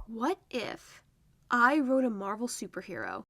What if I wrote a Marvel superhero?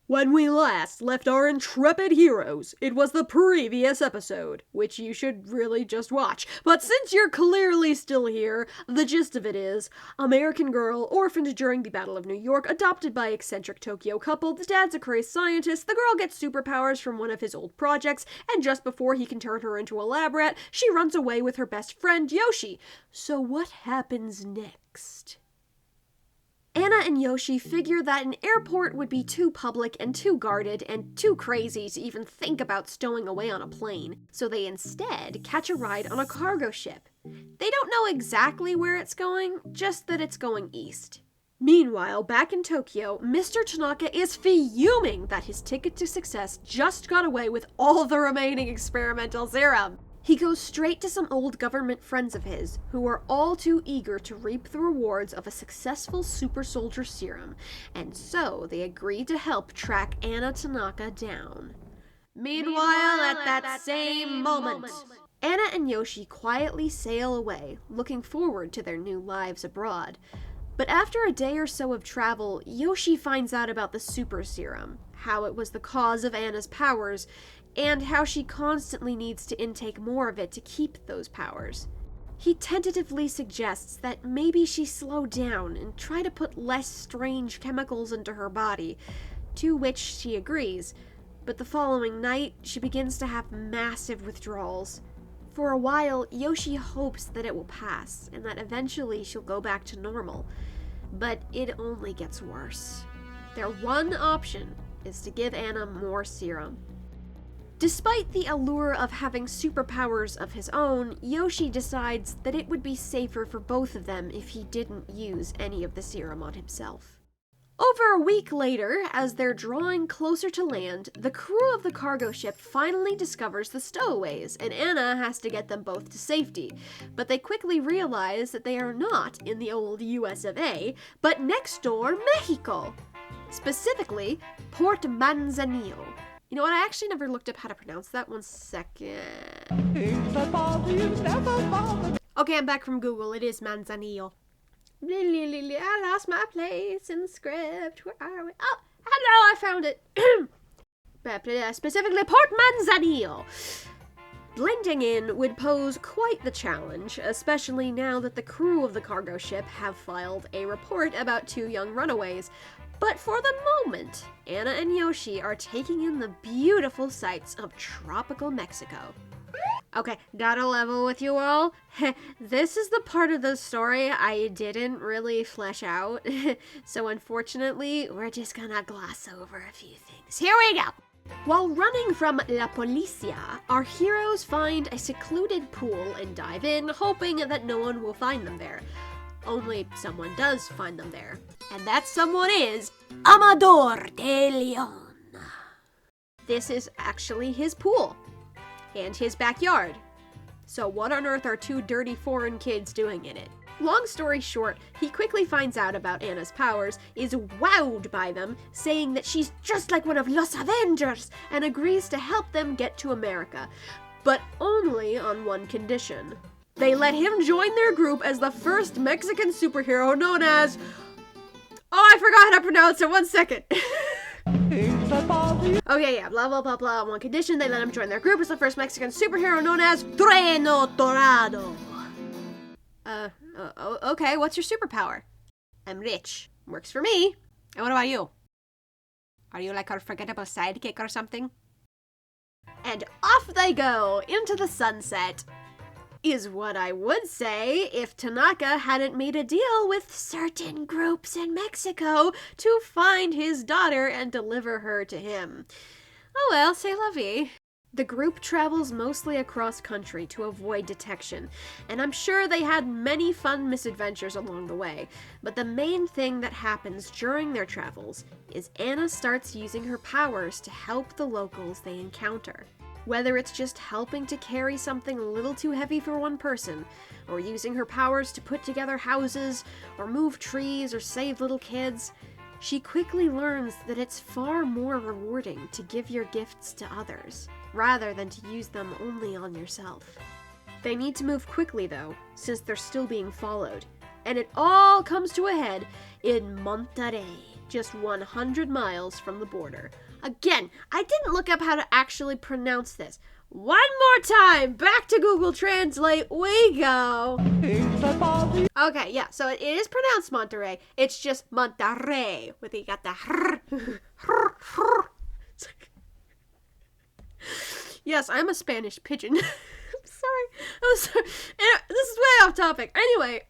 When we last left our intrepid heroes, it was the previous episode, which you should really just watch. But since you're clearly still here, the gist of it is, American girl, orphaned during the Battle of New York, adopted by eccentric Tokyo couple, the dad's a crazed scientist, the girl gets superpowers from one of his old projects, and just before he can turn her into a lab rat, she runs away with her best friend, Yoshi. So what happens next? Anna and Yoshi figure that an airport would be too public and too guarded and too crazy to even think about stowing away on a plane, so they instead catch a ride on a cargo ship. They don't know exactly where it's going, just that it's going east. Meanwhile, back in Tokyo, Mr. Tanaka is fuming that his ticket to success just got away with all the remaining experimental serum. He goes straight to some old government friends of his, who are all too eager to reap the rewards of a successful super soldier serum, and so they agree to help track Anna Tanaka down. Meanwhile, at that same moment, Anna and Yoshi quietly sail away, looking forward to their new lives abroad. But after a day or so of travel, Yoshi finds out about the super serum, how it was the cause of Anna's powers, and how she constantly needs to intake more of it to keep those powers. He tentatively suggests that maybe she slow down and try to put less strange chemicals into her body, to which she agrees, but the following night, she begins to have massive withdrawals. For a while, Yoshi hopes that it will pass, and that eventually she'll go back to normal, but it only gets worse. Their one option is to give Anna more serum. Despite the allure of having superpowers of his own, Yoshi decides that it would be safer for both of them if he didn't use any of the serum on himself. Over a week later, as they're drawing closer to land, the crew of the cargo ship finally discovers the stowaways, and Anna has to get them both to safety. But they quickly realize that they are not in the old US of A, but next door, Mexico. Specifically, Port Manzanillo. You know what, I actually never looked up how to pronounce that. 1 second. Okay, I'm back from Google. It is Manzanillo. I lost my place in the script. Where are we? Oh, hello, I found it. Specifically, Port Manzanillo. Blending in would pose quite the challenge, especially now that the crew of the cargo ship have filed a report about 2 young runaways. But for the moment, Anna and Yoshi are taking in the beautiful sights of tropical Mexico. Okay, gotta level with you all. This is the part of the story I didn't really flesh out, so unfortunately, we're just gonna gloss over a few things. Here we go! While running from La Policia, our heroes find a secluded pool and dive in, hoping that no one will find them there. Only someone does find them there. And that someone is Amador de Leon. This is actually his pool. And his backyard. So what on earth are 2 dirty foreign kids doing in it? Long story short, he quickly finds out about Anna's powers, is wowed by them, saying that she's just like one of Los Avengers, and agrees to help them get to America. But only on one condition. They let him join their group as the first Mexican superhero known as... Oh, I forgot how to pronounce it. 1 second. Okay, yeah, blah, blah, blah, blah. On one condition, they let him join their group as the first Mexican superhero known as Trueno Dorado. Okay, what's your superpower? I'm rich. Works for me. And what about you? Are you like our forgettable sidekick or something? And off they go into the sunset. Is what I would say if Tanaka hadn't made a deal with certain groups in Mexico to find his daughter and deliver her to him. Oh well, c'est la vie. The group travels mostly across country to avoid detection, and I'm sure they had many fun misadventures along the way, but the main thing that happens during their travels is Anna starts using her powers to help the locals they encounter. Whether it's just helping to carry something a little too heavy for one person, or using her powers to put together houses, or move trees, or save little kids, she quickly learns that it's far more rewarding to give your gifts to others, rather than to use them only on yourself. They need to move quickly though, since they're still being followed, And it all comes to a head in Monterrey, just 100 miles from the border. Again, I didn't look up how to actually pronounce this. One more time, back to Google Translate we go. Okay, yeah, so it is pronounced Monterrey. It's just Monterrey, with you got the Yes, I'm a Spanish pigeon. I'm sorry. This is way off topic. Anyway,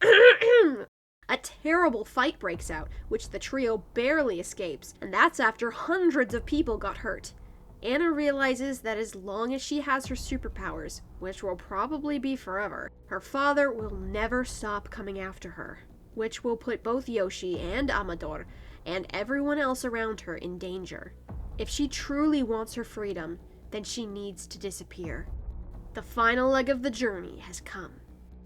a terrible fight breaks out, which the trio barely escapes, and that's after hundreds of people got hurt. Anna realizes that as long as she has her superpowers, which will probably be forever, her father will never stop coming after her, which will put both Yoshi and Amador and everyone else around her in danger. If she truly wants her freedom, then she needs to disappear. The final leg of the journey has come.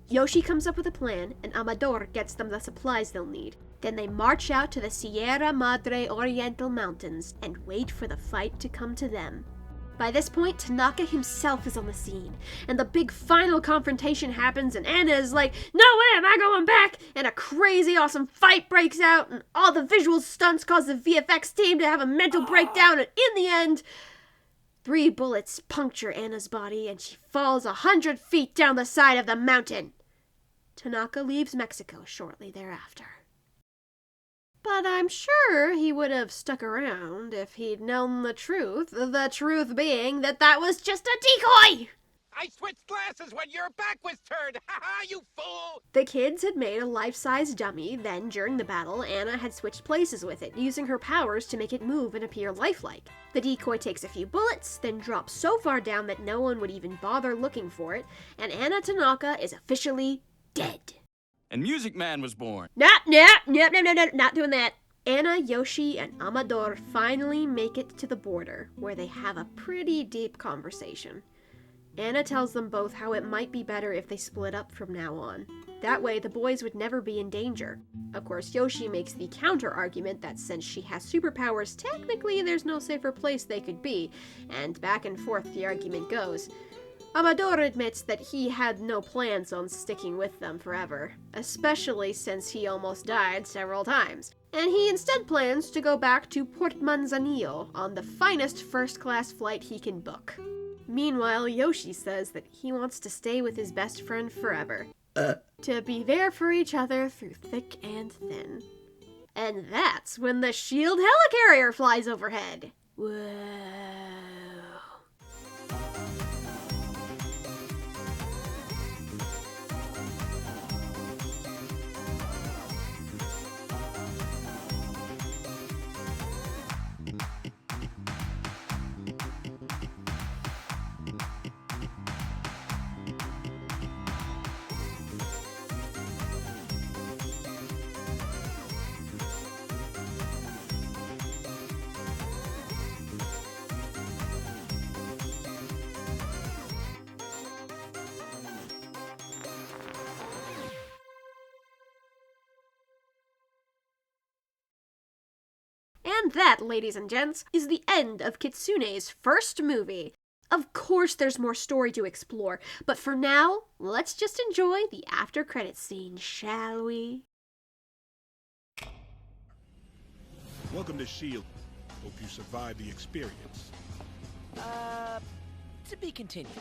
Yoshi comes up with a plan, and Amador gets them the supplies they'll need. Then they march out to the Sierra Madre Oriental Mountains and wait for the fight to come to them. By this point, Tanaka himself is on the scene, and the big final confrontation happens, and Anna is like, "No way am I going back!" And a crazy awesome fight breaks out, and all the visual stunts cause the VFX team to have a mental breakdown, and in the end, 3 bullets puncture Anna's body, and she falls 100 feet down the side of the mountain. Tanaka leaves Mexico shortly thereafter. But I'm sure he would have stuck around if he'd known the truth being that that was just a decoy! I switched glasses when your back was turned! Ha ha, you fool! The kids had made a life-size dummy, then during the battle, Anna had switched places with it, using her powers to make it move and appear lifelike. The decoy takes a few bullets, then drops so far down that no one would even bother looking for it, and Anna Tanaka is officially dead. And Music Man was born. No, not doing that. Anna, Yoshi, and Amador finally make it to the border, where they have a pretty deep conversation. Anna tells them both how it might be better if they split up from now on. That way, the boys would never be in danger. Of course, Yoshi makes the counter-argument that since she has superpowers, technically there's no safer place they could be, and back and forth the argument goes. Amador admits that he had no plans on sticking with them forever, especially since he almost died several times, and he instead plans to go back to Port Manzanillo on the finest first-class flight he can book. Meanwhile, Yoshi says that he wants to stay with his best friend forever. To be there for each other through thick and thin. And that's when the SHIELD helicarrier flies overhead. Whoa. And that, ladies and gents, is the end of Kitsune's first movie. Of course there's more story to explore, but for now, let's just enjoy the after credits scene, shall we? Welcome to SHIELD. Hope you survived the experience. To be continued.